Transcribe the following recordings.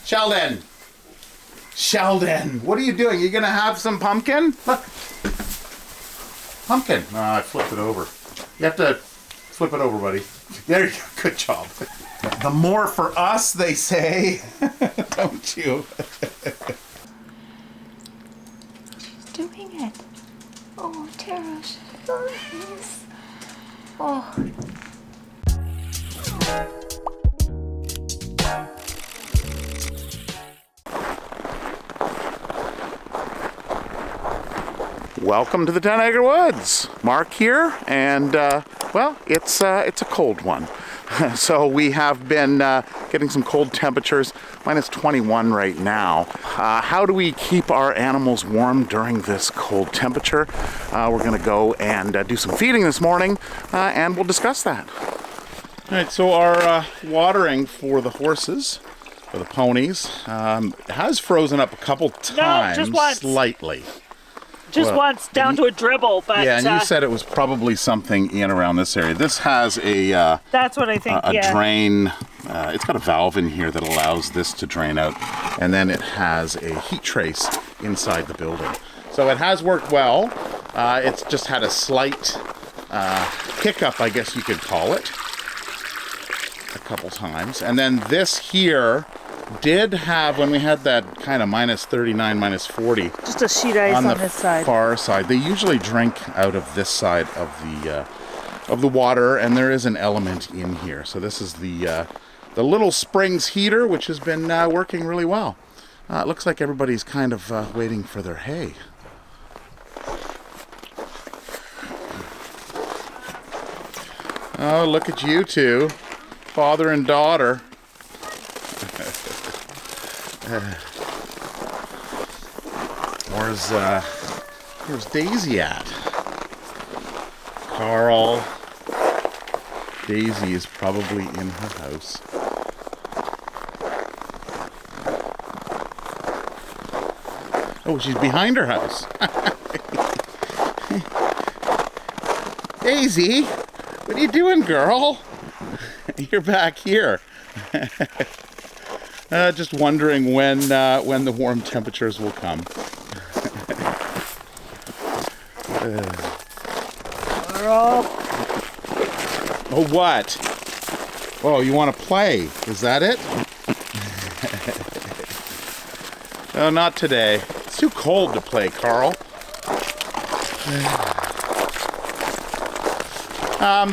Sheldon! Sheldon, what are you doing? You gonna have some pumpkin? Look. Pumpkin. Oh, I flipped it over. You have to flip it over, buddy. There you go. Good job. The more for us, they say. Don't you? She's doing it. Oh, Tara, she's doing this. Oh. Welcome to the 10 Acre Woods. Mark here, and well, it's a cold one. So we have been getting some cold temperatures, minus 21 right now. How do we keep our animals warm during this cold temperature? We're gonna go and do some feeding this morning, and we'll discuss that. All right, so our watering for the horses, for the ponies, has frozen up a couple times, just once. Slightly. Just once, down to a dribble, but... Yeah, and you said it was probably something in around this area. This has a... that's what I think, a drain. It's got a valve in here that allows this to drain out. And then it has a heat trace inside the building. So it has worked well. It's just had a slight hiccup, I guess you could call it. A couple times. And then this here did have, when we had that kind of minus 39, minus 40, just a sheet ice on this side. Far side. They usually drink out of this side of the water, and there is an element in here. So this is the Little Springs heater, which has been working really well. It looks like everybody's kind of waiting for their hay. Oh, look at you two, father and daughter. Where's Daisy at? Carl. Daisy is probably in her house. Oh, she's behind her house. Daisy, what are you doing, girl? You're back here. Just wondering when the warm temperatures will come. Oh, what? Oh, you want to play? Is that it? No, not today. It's too cold to play, Carl.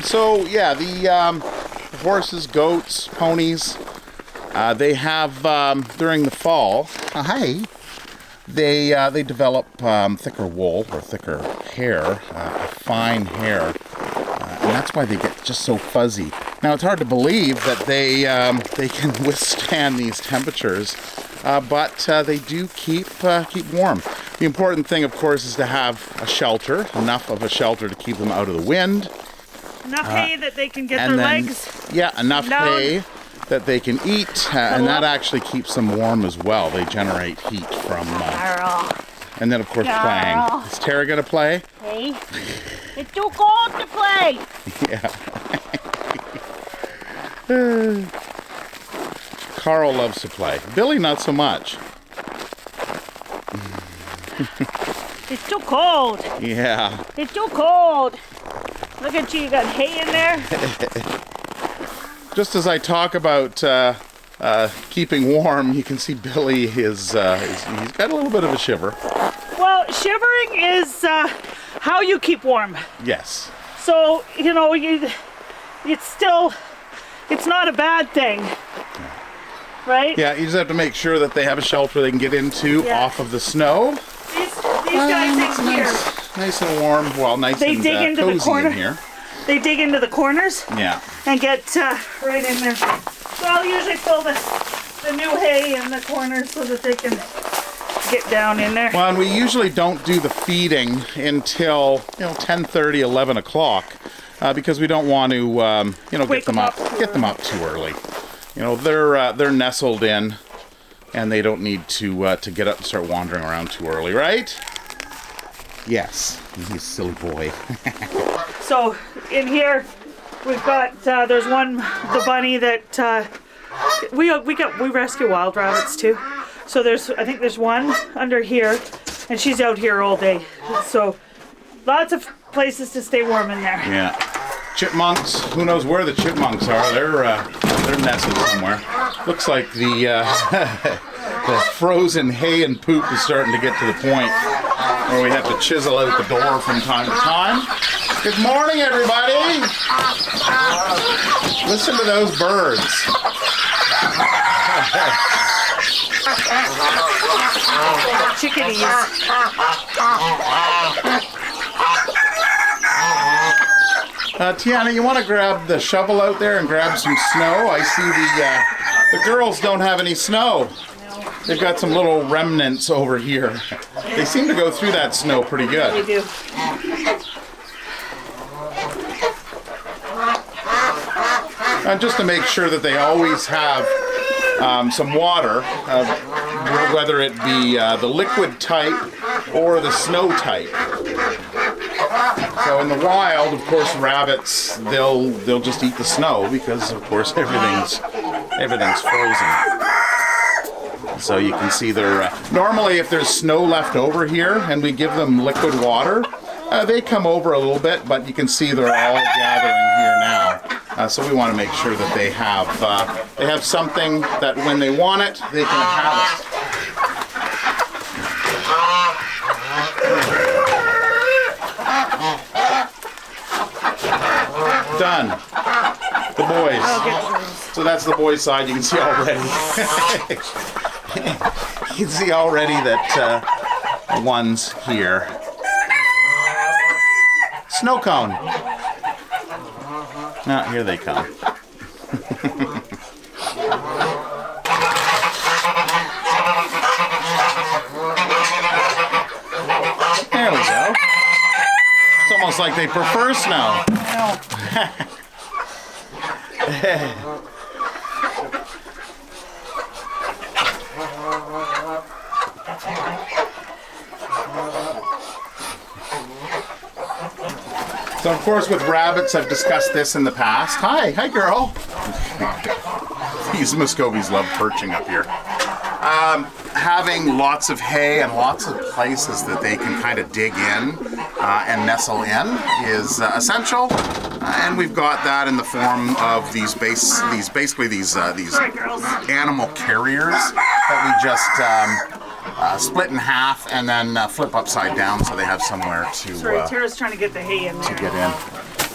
So yeah, the horses, goats, ponies, they have during the fall. They develop thicker wool or thicker hair, fine hair, and that's why they get just so fuzzy. Now it's hard to believe that they can withstand these temperatures, but they do keep warm. The important thing, of course, is to have a shelter, enough of a shelter to keep them out of the wind. Enough hay that they can get their legs. Yeah, enough hay that they can eat, and that actually keeps them warm as well. They generate heat from... and then, of course, playing. Is Tara going to play? Hey, it's too cold to play. Yeah. Carl loves to play. Billy, not so much. It's too cold. Yeah. It's too cold. Look at you got hay in there. Just as I talk about keeping warm, you can see Billy he's got a little bit of a shiver. Well, shivering is how you keep warm. Yes. So, you know, it's not a bad thing. Right? Yeah, you just have to make sure that they have a shelter they can get into off of the snow. These guys in here. Nice and warm. Well, nice they and dig into cozy the corner. in here. They dig into the corners. Yeah. And get right in there. So I'll usually fill the new hay in the corners so that they can get down in there. Well, and we usually don't do the feeding until 10:30, 11 o'clock, because we don't want to get them up too early. You know, they're nestled in, and they don't need to get up and start wandering around too early, right? Yes, he's a silly boy. So in here we've got there's the bunny that we rescue wild rabbits too. So I think there's one under here, and she's out here all day. So lots of places to stay warm in there. Yeah. Chipmunks. Who knows where the chipmunks are? They're nested somewhere. Looks like the the frozen hay and poop is starting to get to the point where we have to chisel out the door from time to time. Good morning, everybody. Listen to those birds. Chickadees. Tiana, you want to grab the shovel out there and grab some snow? I see the girls don't have any snow. They've got some little remnants over here. They seem to go through that snow pretty good. They do. And just to make sure that they always have some water, whether it be the liquid type or the snow type. So in the wild, of course, rabbits, they'll just eat the snow because, of course, everything's frozen. So you can see they're normally, if there's snow left over here and we give them liquid water, they come over a little bit, but you can see they're all gathering here now. So we want to make sure that they have something that when they want it, they can have it. Done. The boys. So that's the boys' side. You can see already. You can see already that the one's here. Snow cone. Now, here they come. There we go. It's almost like they prefer snow. So of course with rabbits, I've discussed this in the past. Hi girl. These Muscovies love perching up here. Having lots of hay and lots of places that they can kind of dig in and nestle in is essential. And we've got that in the form of these animal carriers that we just split in half and then flip upside down so they have somewhere to. Sorry, Tara's trying to get the hay in there. To get in,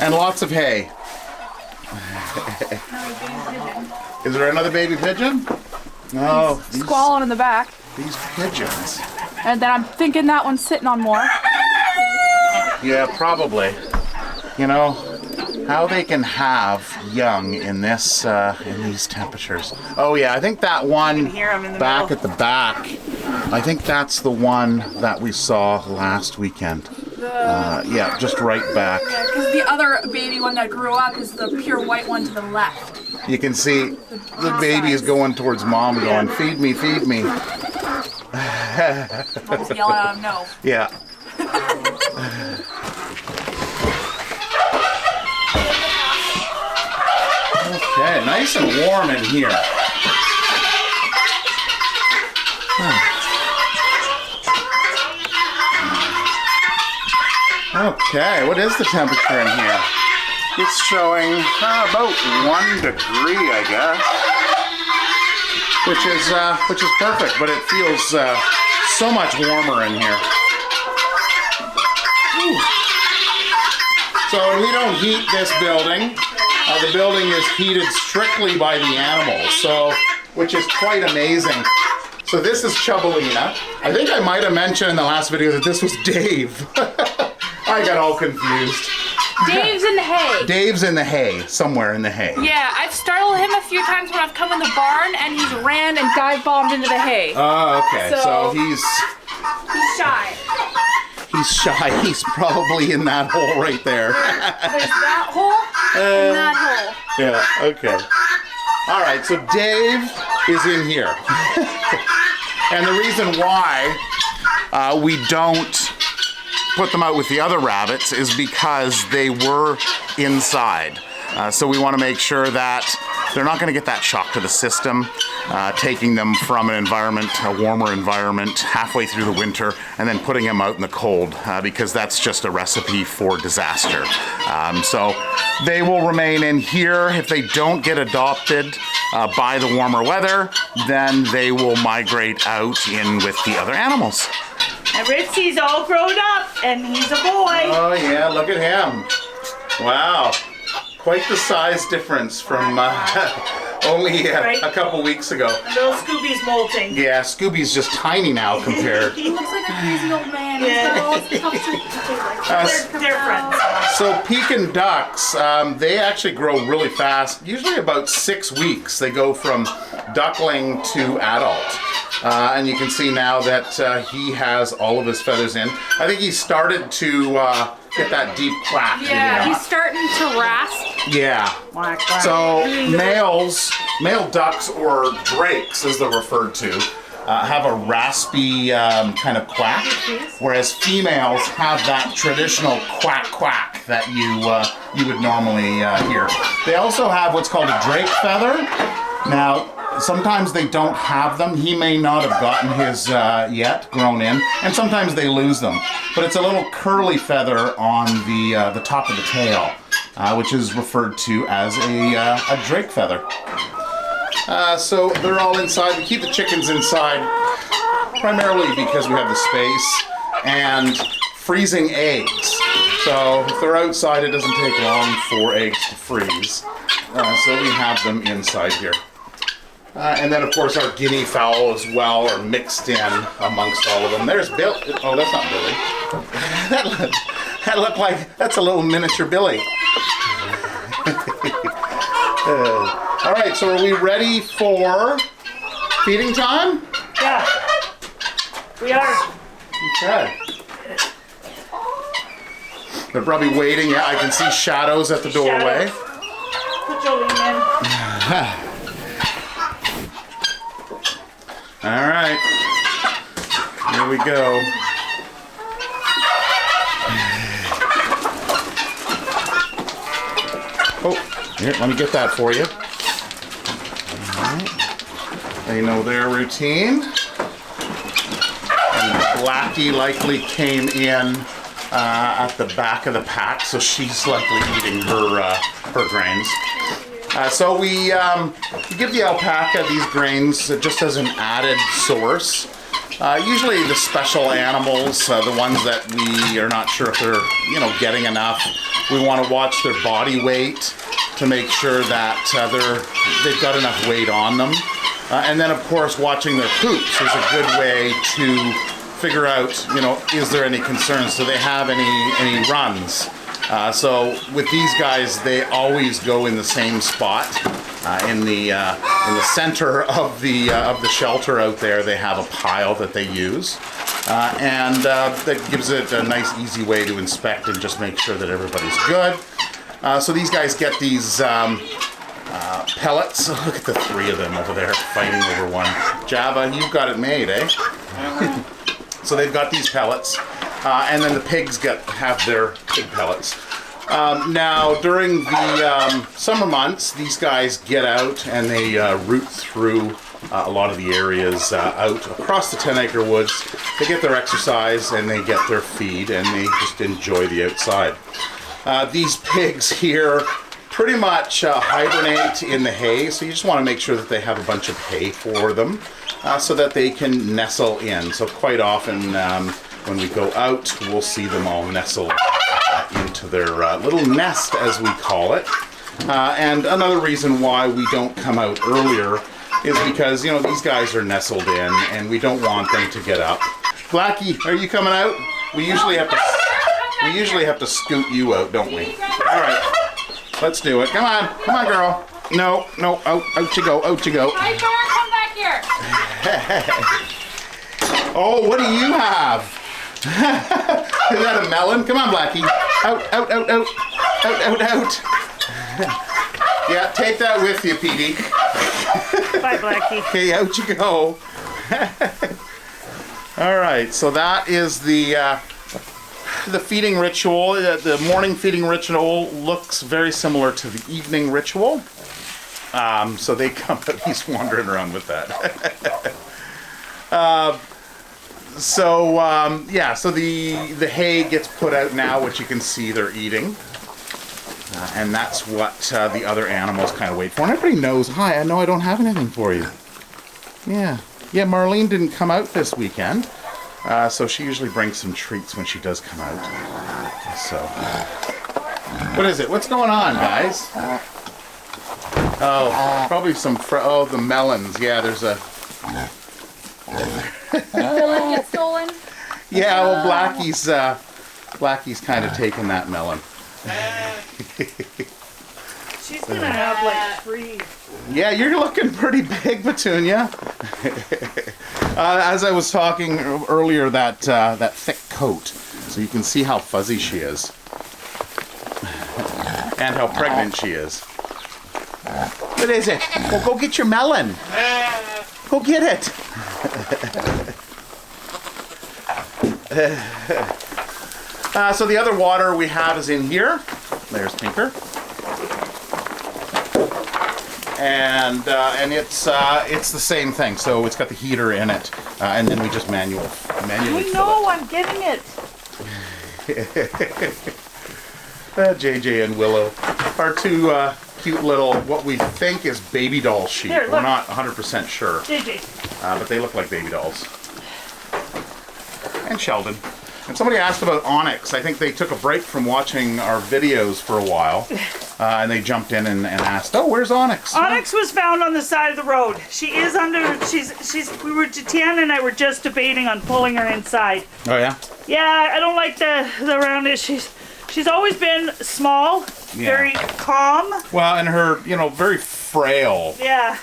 and lots of hay. Is there another baby pigeon? No. He's squalling in the back. These pigeons. And then I'm thinking that one's sitting on more. Yeah, probably. You know, how they can have young in this in these temperatures. Oh yeah, I think that one back at the back, I think that's the one that we saw last weekend. Yeah, just right back. Yeah, because the other baby one that grew up is the pure white one to the left. You can see the baby is going towards mom going, feed me, feed me. Mom's yelling at him, no. Yeah. Okay, nice and warm in here. Okay, what is the temperature in here? It's showing about 1 degree, I guess, which is perfect. But it feels so much warmer in here. Whew. So we don't heat this building. The building is heated strictly by the animals, so which is quite amazing. So this is Chubalina. I think I might have mentioned in the last video that this was Dave. I got all confused. Dave's in the hay. Dave's in the hay, somewhere in the hay. Yeah, I've startled him a few times when I've come in the barn and he's ran and dive bombed into the hay. Oh, okay. So he's shy. He's shy. He's probably in that hole right there. There's that hole and that hole. Yeah, okay. All right, so Dave is in here. And the reason why we don't put them out with the other rabbits is because they were inside. So we want to make sure that they're not going to get that shock to the system, taking them from an environment, a warmer environment, halfway through the winter, and then putting them out in the cold, because that's just a recipe for disaster. So they will remain in here. If they don't get adopted by the warmer weather, then they will migrate out in with the other animals. And Ritzy's all grown up, and he's a boy. Oh yeah, look at him. Wow. Quite the size difference from only a couple weeks ago. Little Scooby's molting. Yeah, Scooby's just tiny now compared. He looks like a crazy old man. He's got all his tough They're friends. So Pekin ducks, they actually grow really fast. Usually about 6 weeks. They go from duckling to adult. And you can see now that he has all of his feathers in. I think he started to get that deep quack. Yeah, he's starting to rasp. Yeah. So male ducks, or drakes as they're referred to, have a raspy kind of quack, whereas females have that traditional quack quack that you would normally hear. They also have what's called a drake feather. Now, sometimes they don't have them. He may not have gotten his yet grown in, and sometimes they lose them. But it's a little curly feather on the top of the tail, which is referred to as a drake feather. So they're all inside. We keep the chickens inside primarily because we have the space and freezing eggs. So if they're outside, it doesn't take long for eggs to freeze. So we have them inside here. And then, of course, our guinea fowl as well are mixed in amongst all of them. There's Bill. Oh, that's not Billy. that looked like, that's a little miniature Billy. All right, so are we ready for feeding time? Yeah, we are. Okay. They're probably waiting. Yeah, I can see shadows at the doorway. Put Jolene in. All right, here we go. Oh, here, let me get that for you. All right. They know their routine. And Blackie likely came in at the back of the pack, so she's likely eating her grains. So we give the alpaca these grains just as an added source. Usually the special animals, the ones that we are not sure if they're getting enough, we want to watch their body weight to make sure that they've got enough weight on them. And then of course watching their poops is a good way to figure out, is there any concerns? Do they have any runs? So with these guys, they always go in the same spot. In the center of the shelter out there, they have a pile that they use, and that gives it a nice, easy way to inspect and just make sure that everybody's good. So these guys get these pellets. Look at the 3 of them over there fighting over one. Java, you've got it made, eh? So they've got these pellets. And then the pigs have their pig pellets. Now, during the summer months, these guys get out and they root through a lot of the areas out across the 10-acre woods. They get their exercise and they get their feed and they just enjoy the outside. These pigs here pretty much hibernate in the hay, so you just want to make sure that they have a bunch of hay for them so that they can nestle in. So quite often, when we go out, we'll see them all nestle into their little nest, as we call it. And another reason why we don't come out earlier is because, these guys are nestled in and we don't want them to get up. Blackie, are you coming out? We usually have to scoot you out, don't we? All right, let's do it. Come on, girl. No, out you go. Hi, John, come back here. Oh, what do you have? Is that a melon? Come on, Blackie. Out. Yeah, take that with you, Petey. Bye, Blackie. Okay, out you go. All right, so that is the feeding ritual. The morning feeding ritual looks very similar to the evening ritual. So they come, he's wandering around with that. Yeah, so the hay gets put out now, which you can see they're eating. And that's what the other animals kind of wait for. And everybody knows, hi, I know I don't have anything for you. Yeah, Marlene didn't come out this weekend. So she usually brings some treats when she does come out. So, what is it? What's going on, guys? Oh, probably some, the melons. Yeah, there's a... Melon gets stolen. Yeah, well, Blackie's kind of taken that melon. She's gonna have like 3. Yeah, you're looking pretty big, Petunia. As I was talking earlier, that thick coat, so you can see how fuzzy she is, and how pregnant she is. What is it? Well, go get your melon. Go get it. So the other water we have is in here. There's Tinker. And it's the same thing. So it's got the heater in it, and then we just manually. I know, I'm getting it. JJ and Willow are two cute little, what we think is baby doll sheep. Here, We're not 100% sure, JJ. but they look like baby dolls. And Sheldon. And somebody asked about Onyx. I think they took a break from watching our videos for a while, and they jumped in and asked, "Oh, where's Onyx?" Onyx was found on the side of the road. She is under. Tiana and I were just debating on pulling her inside. Oh yeah. Yeah, I don't like the around it. She's always been small, very calm. Well, and her, very frail. Yeah.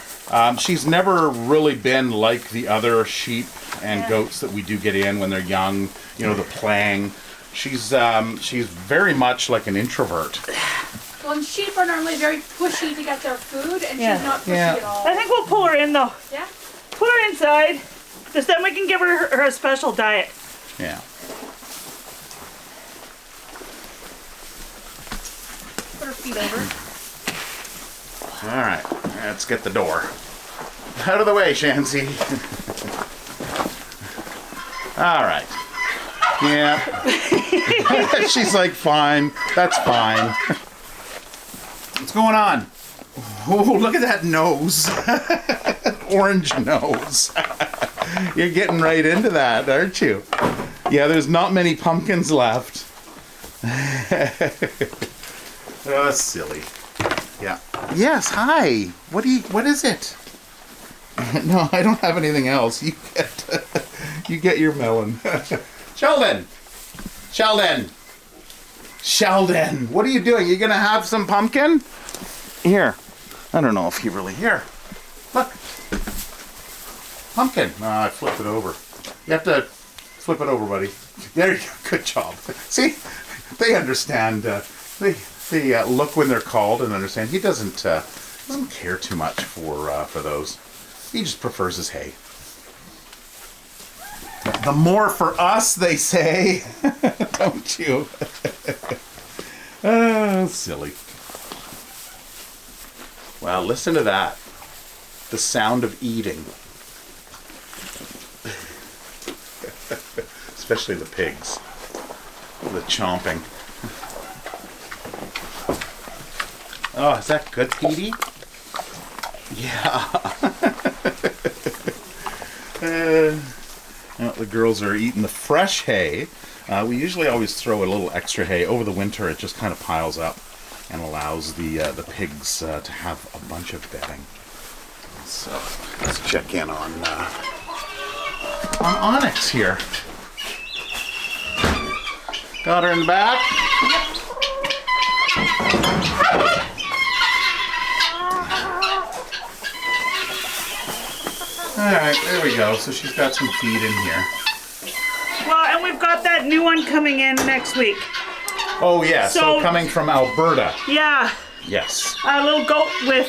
She's never really been like the other sheep and goats that we do get in when they're young. The playing. She's very much like an introvert. Well, and sheep are normally very pushy to get their food, and she's not pushy at all. I think we'll pull her in though. Yeah. Put her inside. Because then we can give her a special diet. Yeah. Put her feet over. All right, let's get the door. Out of the way, Shancy. All right. Yeah. She's like, fine. That's fine. What's going on? Oh, look at that nose. Orange nose. You're getting right into that, aren't you? Yeah, there's not many pumpkins left. Oh, that's silly. Yeah. Yes, hi. What is it? No, I don't have anything else. You get your melon. Sheldon! What are you doing? You gonna have some pumpkin? Here. I don't know if you really... Here. Look. Pumpkin. I flipped it over. You have to flip it over, buddy. There you go. Good job. See? They understand. They look when they're called and understand. He doesn't care too much for those. He just prefers his hay. The more for us, they say. Don't you? Oh, silly. Wow, listen to that. The sound of eating. Especially the pigs. The chomping. Oh, is that good, Petey? Yeah. The girls are eating the fresh hay. We usually always throw a little extra hay. Over the winter, it just kind of piles up and allows the pigs to have a bunch of bedding. So let's check in on Onyx here. Got her in the back. Alright, there we go. So she's got some feed in here. Well, and we've got that new one coming in next week. Oh, yeah. So coming from Alberta. Yeah. Yes. A little goat with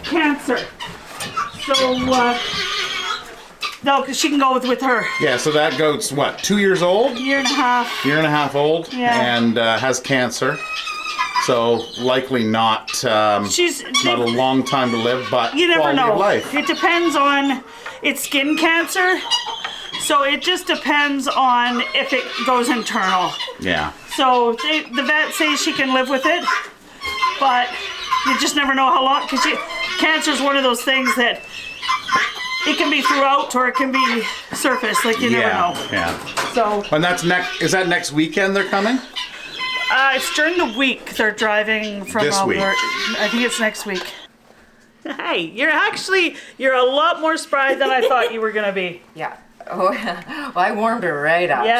cancer. So, no, because she can go with her. Yeah, so that goat's, what, 2 years old? Year and a half. Year and a half old. Yeah. And has cancer. So likely not She's not a long time to live, but you never quality know. of life. It depends on it's skin cancer, so it just depends on if it goes internal. Yeah. So the vet says she can live with it, but you just never know how long, because cancer is one of those things that it can be throughout or it can be surface, like you never know. Yeah. So And that's is that next weekend they're coming? it's during the week they're driving from This week. I think it's next week. Hey, you're a lot more spry than I thought you were gonna be. Yeah. Oh, well, I warmed her right up. Yeah.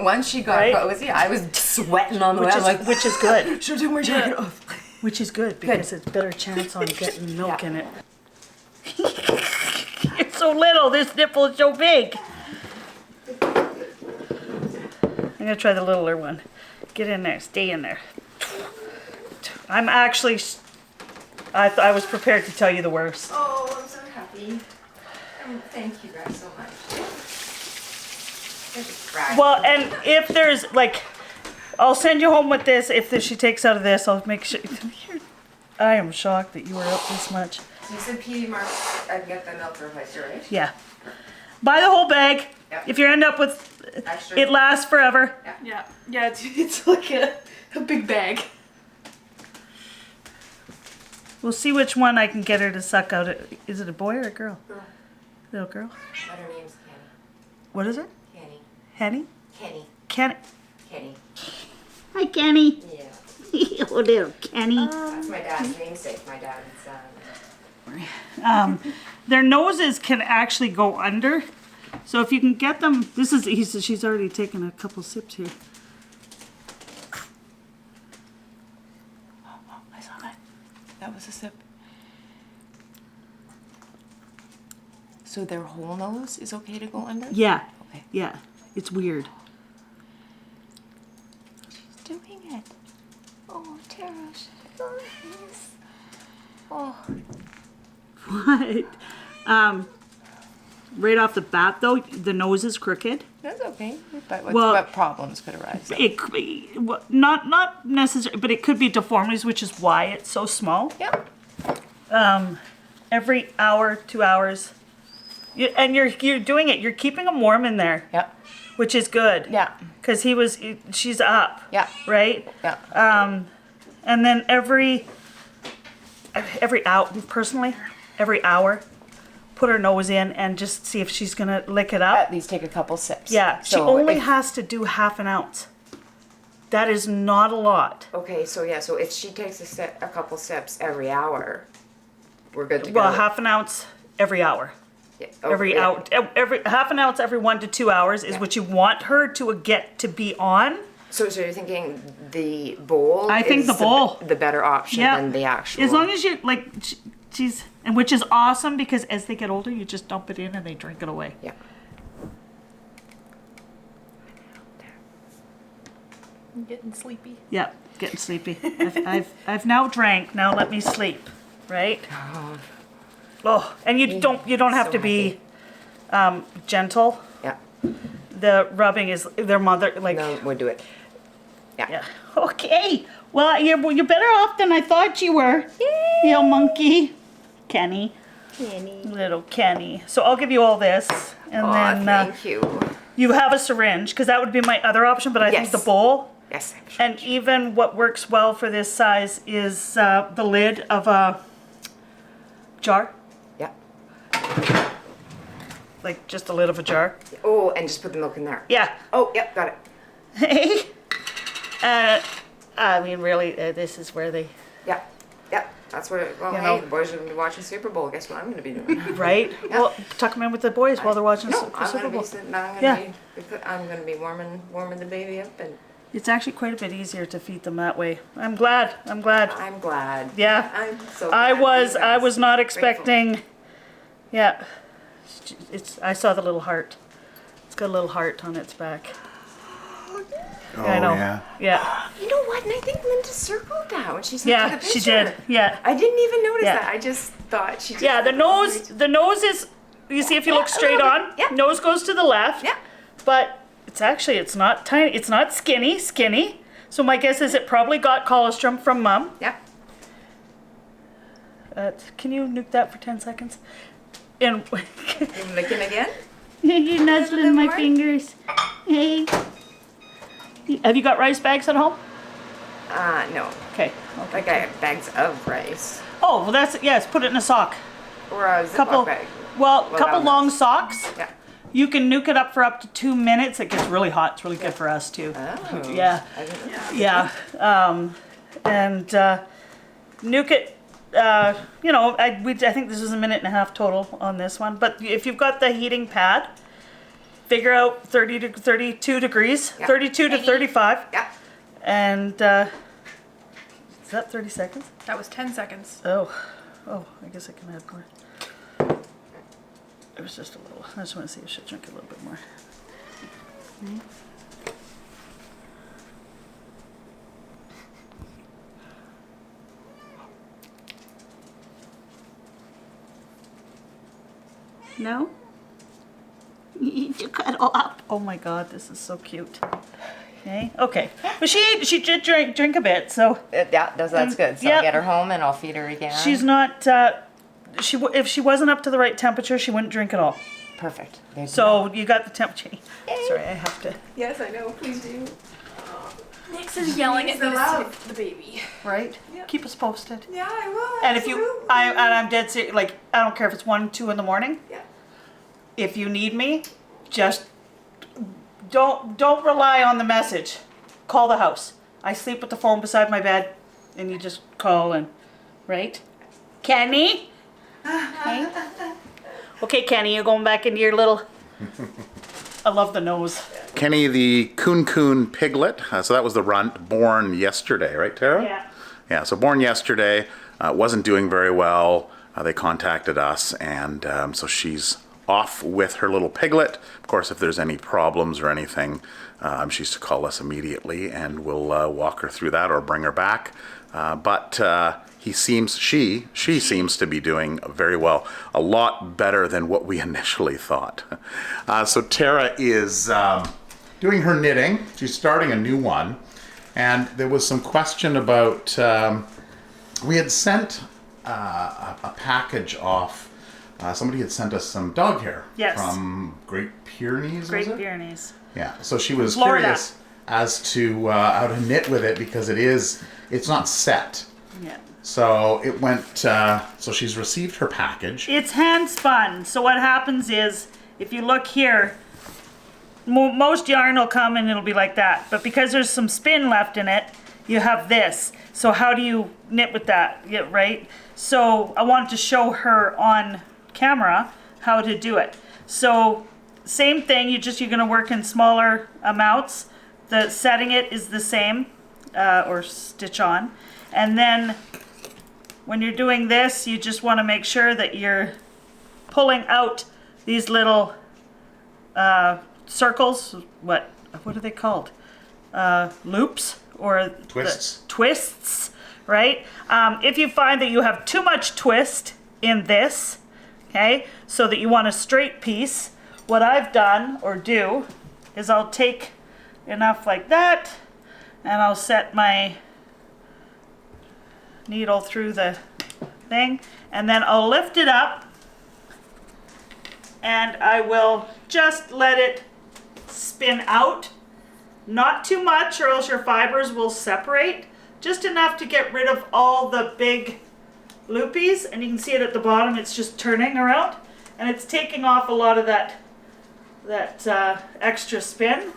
Once she got, Right? I was sweating on the way. I'm like, Which is good. should I take my jacket off? Which is good because it's better chance on getting milk in it. You're so little. This nipple is so big. I'm gonna try the littler one. Get in there. Stay in there. I'm actually. I was prepared to tell you the worst. Oh, I'm so happy. Thank you guys so much. Well, and if there's like, I'll send you home with this. If she takes out of this, I'll make sure. I am shocked that you were up this much. So you said PD Mark, I can get the milk replacer, right? Yeah. Buy the whole bag. Yep. If you end up with, Extra. it lasts forever. Yeah, it's like a big bag. We'll see which one I can get her to suck out. Is it a boy or a girl? Girl. Little girl. But her name's Kenny. What is it? Kenny. Henny? Kenny. Kenny. Kenny. Hi, Kenny. Yeah. Oh, little Kenny. That's my dad's namesake. My dad's Their noses can actually go under. So if you can get them, she's already taken a couple sips here. Oh, I saw that. That was a sip. So their whole nose is okay to go under? Yeah. Okay. Yeah. It's weird. She's doing it. Oh, Tara's nice. Oh, What? Right off the bat, though, the nose is crooked. That's okay. But Well- what problems could arise? It could be not necessarily, but it could be deformities, which is why it's so small. Yeah. Every hour, 2 hours, and you're doing it. You're keeping him warm in there, Yeah. which is good. Yeah. Because she's up. Yeah. Right. Yeah. And then every hour, personally, every hour, put her nose in and just see if she's gonna lick it up. At least take a couple sips. Yeah, she So only if- has to do half an ounce. That is not a lot. Okay, so yeah, so if she takes a couple sips every hour, we're good to go. Well, half an ounce every hour. Yeah. Every yeah. hour, every half an ounce every 1 to 2 hours is Yeah. what you want her to get to be on. So you're thinking the bowl? I think is the bowl. the better option Yeah. than the actual. As long as you she's and which is awesome because as they get older, you just dump it in and they drink it away. Yeah. I'm getting sleepy. Yeah, getting sleepy. I've now drank. Now let me sleep. Right. Oh, and you don't have So to be gentle. Yeah. The rubbing is their mother like. No, we'll do it. Yeah. Okay. Well, you're better off than I thought you were. Yay. Little monkey, Kenny. Little Kenny. So I'll give you all this, and Aw, then thank you. you have a syringe because that would be my other option. But I think Yes. the bowl, Yes. and even what works well for this size is the lid of a jar, Yeah. like just a lid of a jar. Oh, and just put the milk in there. Yeah. Oh, yep, got it. Hey. I mean, really, this is where they. Yeah. Yep. That's where. Well, You hey, know. the boys are gonna be watching Super Bowl. Guess what I'm gonna be doing? Right? Yeah. Well, tuck them in with the boys while they're watching No, the I'm Super gonna Bowl. be sitting. I'm Yeah. gonna be warming the baby up, and It's actually quite a bit easier to feed them that way. I'm glad. I'm glad. I'm glad. Yeah. I'm so. I glad was you guys. not Grateful. expecting. Yeah. I saw the little heart. It's got a little heart on its back. Oh, I know. yeah. Yeah. You know what? And I think Linda circled that when she sent Yeah, me the she picture. did. Yeah. I didn't even notice Yeah. that. I just thought she. Just Yeah, the nose is, you see if you Yeah, look a straight little on, bit. Yeah. nose goes to the left. Yeah. But it's not tiny, it's not skinny. So my guess is it probably got colostrum from Mom. Yep. Can you nuke that for 10 seconds? And You licking again? you're nuzzling my more? fingers. Hey. Have you got rice bags at home? No. Okay. Like I have bags of rice. Oh, well that's, yes, put it in a sock. Or a Couple, Ziploc bag. well, Well, couple that long was- socks. Yeah. You can nuke it up for up to 2 minutes. It gets really hot. It's really good for us too. Oh. Yeah. I didn't know. Yeah. And nuke it. You know, I think this was 1.5 minutes total on this one. But if you've got the heating pad, figure out 30 to 32 degrees, Yeah. 32 to 35. Yeah. And is that 30 seconds? That was 10 seconds. Oh, I guess I can add more. It was just a little. I just want to see if she'll drink a little bit more. No? You cut off. Oh my God, this is so cute. Okay, okay. But she did drink a bit, so Yeah, that's good. So Yep. I'll get her home and I'll feed her again. she's not. If she wasn't up to the right temperature, she wouldn't drink at all. perfect. There's So you got the temperature. Sorry, I have to. Yes, I know. Please do. Nix is yelling at me to love. sit the baby. Right? Keep us posted. Yeah, I will. And if you, I'm dead serious. Like I don't care if it's 1, 2 in the morning. Yeah. If you need me, just don't rely on the message. Call the house. I sleep with the phone beside my bed, and you just call and, right? Kenny. Okay. Okay, Kenny, you're going back into your little. I love the nose. Kenny, the Kunekune Piglet. So that was the runt, born yesterday, right, Tara? Yeah. Yeah, so born yesterday, wasn't doing very well. They contacted us, and so she's off with her little piglet. Of course, if there's any problems or anything, she's to call us immediately, and we'll walk her through that or bring her back. But she seems to be doing very well, a lot better than what we initially thought. So Tara is doing her knitting. She's starting a new one. And there was some question about, we had sent a package off. Somebody had sent us some dog hair from Great Pyrenees. Great was it? Pyrenees. Yeah. So she was Florida. curious as to how to knit with it because it's not set. Yeah. So it went. So she's received her package. It's hand spun. So what happens is, if you look here, most yarn will come and it'll be like that. But because there's some spin left in it, you have this. So how do you knit with that? Yeah, right? So I wanted to show her on camera how to do it. So same thing, you're going to work in smaller amounts. The setting it is the same, or stitch on. And then when you're doing this, you just want to make sure that you're pulling out these little circles. What are they called? Loops or Twists. Twists, right? If you find that you have too much twist in this, okay, so that you want a straight piece, what I've done or do is I'll take enough like that, and I'll set my needle through the thing, and then I'll lift it up, and I will just let it spin out. Not too much, or else your fibers will separate. Just enough to get rid of all the big loopies, and you can see it at the bottom. It's just turning around, and it's taking off a lot of that extra spin,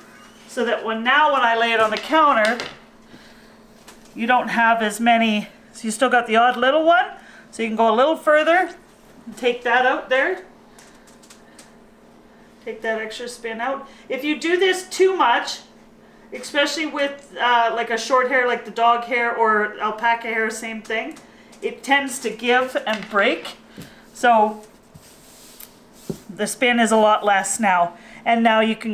so that when I lay it on the counter, you don't have as many. So you still got the odd little one, so you can go a little further and take that out there. Take that extra spin out. If you do this too much, especially with like a short hair like the dog hair or alpaca hair, same thing, it tends to give and break. So the spin is a lot less now. And now you can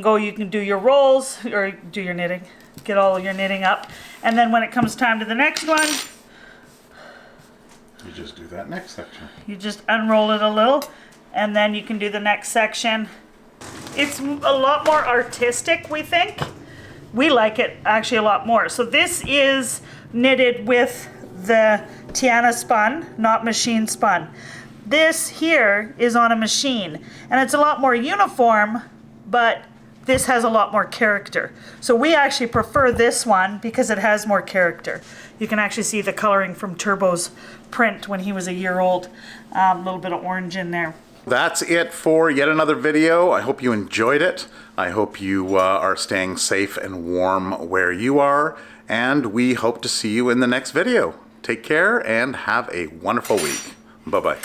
do your rolls or do your knitting, get all your knitting up. And then when it comes time to the next one, You just do that next section. you just unroll it a little, and then you can do the next section. It's a lot more artistic, we think, we like it actually a lot more. So this is knitted with the Tiana spun, not machine spun. This here is on a machine, and it's a lot more uniform, but this has a lot more character. So we actually prefer this one because it has more character. You can actually see the coloring from Turbo's print when he was a year old. A little bit of orange in there. That's it for yet another video. I hope you enjoyed it. I hope you are staying safe and warm where you are, and we hope to see you in the next video. Take care and have a wonderful week. Bye-bye.